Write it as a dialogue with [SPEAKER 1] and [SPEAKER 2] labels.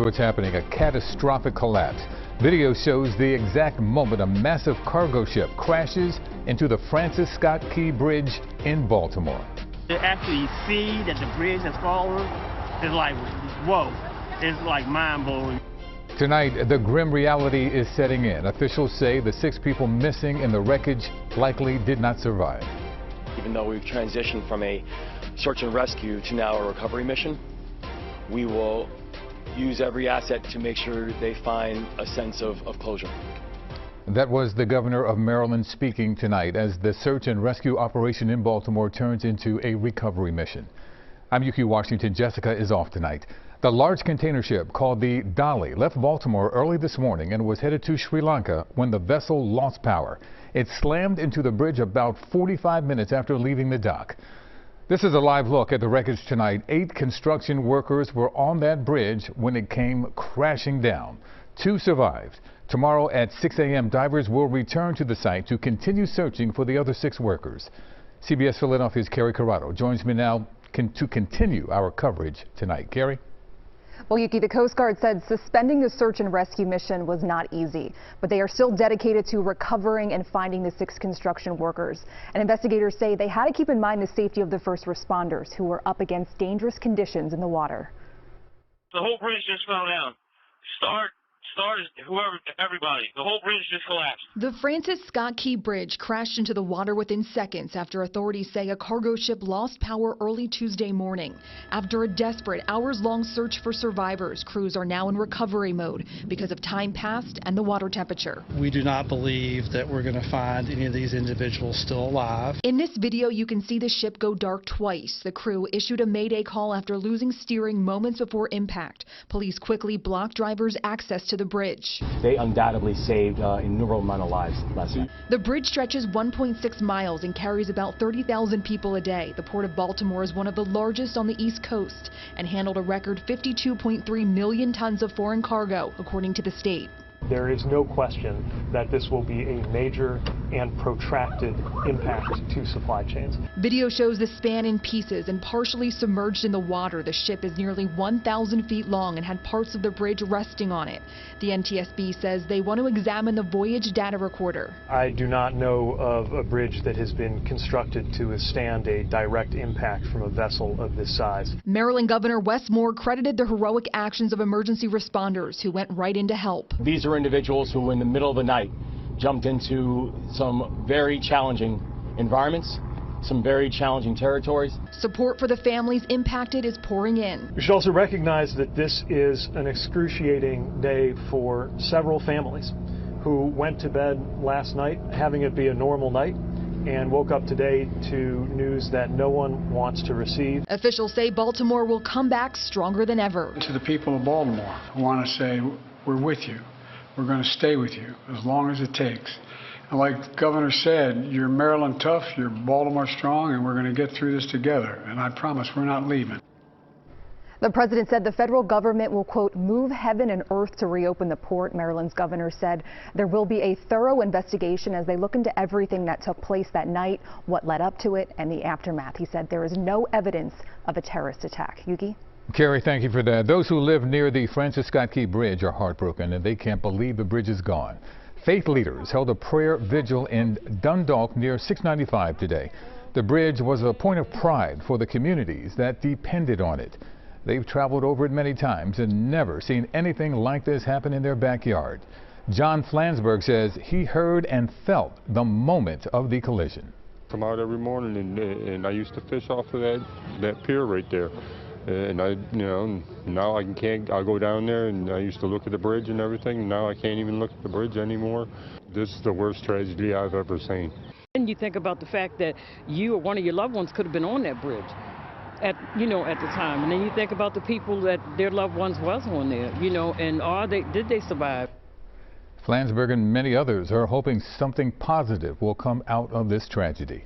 [SPEAKER 1] what's happening. A catastrophic collapse. Video shows the exact moment a massive cargo ship crashes into the Francis Scott Key Bridge in Baltimore.
[SPEAKER 2] To actually see that the bridge has fallen is like, whoa. It's like mind-blowing.
[SPEAKER 1] Tonight, the grim reality is setting in. Officials say the 6 people missing in the wreckage likely did not survive.
[SPEAKER 3] Even though we've transitioned from a search and rescue to now a recovery mission, we will use every asset to make sure they find a sense of closure.
[SPEAKER 1] That was the governor of Maryland speaking tonight as the search and rescue operation in Baltimore turns into a recovery mission. I'm Yuki Washington. Jessica is off tonight. The large container ship called the Dolly left Baltimore early this morning and was headed to Sri Lanka when the vessel lost power. It slammed into the bridge about 45 minutes after leaving the dock. This is a live look at the wreckage tonight. 8 construction workers were on that bridge when it came crashing down. 2 survived. Tomorrow at 6 a.m. divers will return to the site to continue searching for the other 6 workers. CBS Philadelphia's Carrie Corrado joins me now to continue our coverage tonight. Carrie?
[SPEAKER 4] Well, Yuki, the Coast Guard said suspending the search and rescue mission was not easy, but they are still dedicated to recovering and finding the 6 construction workers. And investigators say they had to keep in mind the safety of the first responders who were up against dangerous conditions in the water.
[SPEAKER 2] The whole bridge just fell down. Start, whoever, everybody. The whole bridge just collapsed.
[SPEAKER 5] The Francis Scott Key Bridge crashed into the water within seconds after authorities say a cargo ship lost power early Tuesday morning. After a desperate hours-long search for survivors, crews are now in recovery mode because of time passed and the water temperature.
[SPEAKER 6] We do not believe that we're going to find any of these individuals still alive.
[SPEAKER 5] In this video, you can see the ship go dark twice. The crew issued a mayday call after losing steering moments before impact. Police quickly blocked drivers' access to the bridge.
[SPEAKER 3] They undoubtedly saved an innumerable amount of lives last night.
[SPEAKER 5] The bridge stretches 1.6 miles and carries about 30,000 people a day. The Port of Baltimore is one of the largest on the East Coast and handled a record 52.3 million tons of foreign cargo, according to the state.
[SPEAKER 7] There is no question that this will be a major and protracted impact to supply chains.
[SPEAKER 5] Video shows the span in pieces and partially submerged in the water. The ship is nearly 1,000 feet long and had parts of the bridge resting on it. The NTSB says they want to examine the voyage data recorder.
[SPEAKER 7] I do not know of a bridge that has been constructed to withstand a direct impact from a vessel of this size.
[SPEAKER 5] Maryland Governor Wes Moore credited the heroic actions of emergency responders who went right in to help.
[SPEAKER 3] These are individuals who in the middle of the night jumped into some very challenging environments, some very challenging territories.
[SPEAKER 5] Support for the families impacted is pouring in.
[SPEAKER 7] We should also recognize that this is an excruciating day for several families who went to bed last night having it be a normal night and woke up today to news that no one wants to receive.
[SPEAKER 5] Officials say Baltimore will come back stronger than ever.
[SPEAKER 8] To the people of Baltimore, I want to say we're with you. We're going to stay with you as long as it takes. And like the governor said, you're Maryland tough, you're Baltimore strong, and we're going to get through this together. And I promise we're not leaving.
[SPEAKER 4] The president said the federal government will, quote, move heaven and earth to reopen the port. Maryland's governor said there will be a thorough investigation as they look into everything that took place that night, what led up to it, and the aftermath. He said there is no evidence of a terrorist attack. Yuki?
[SPEAKER 1] Carrie, thank you for that. Those who live near the Francis Scott Key Bridge are heartbroken and they can't believe the bridge is gone. Faith leaders held a prayer vigil in Dundalk near 695 today. The bridge was a point of pride for the communities that depended on it. They've traveled over it many times and never seen anything like this happen in their backyard. John Flansburgh says he heard and felt the moment of the collision.
[SPEAKER 9] Come out every morning and I used to fish off of that pier right there. And now I can't. I go down there and I used to look at the bridge and everything. Now I can't even look at the bridge anymore. This is the worst tragedy I've ever seen.
[SPEAKER 10] And you think about the fact that you or one of your loved ones could have been on that bridge at the time. And then you think about the people that their loved ones was on there, and did they survive?
[SPEAKER 1] Flansburgh and many others are hoping something positive will come out of this tragedy.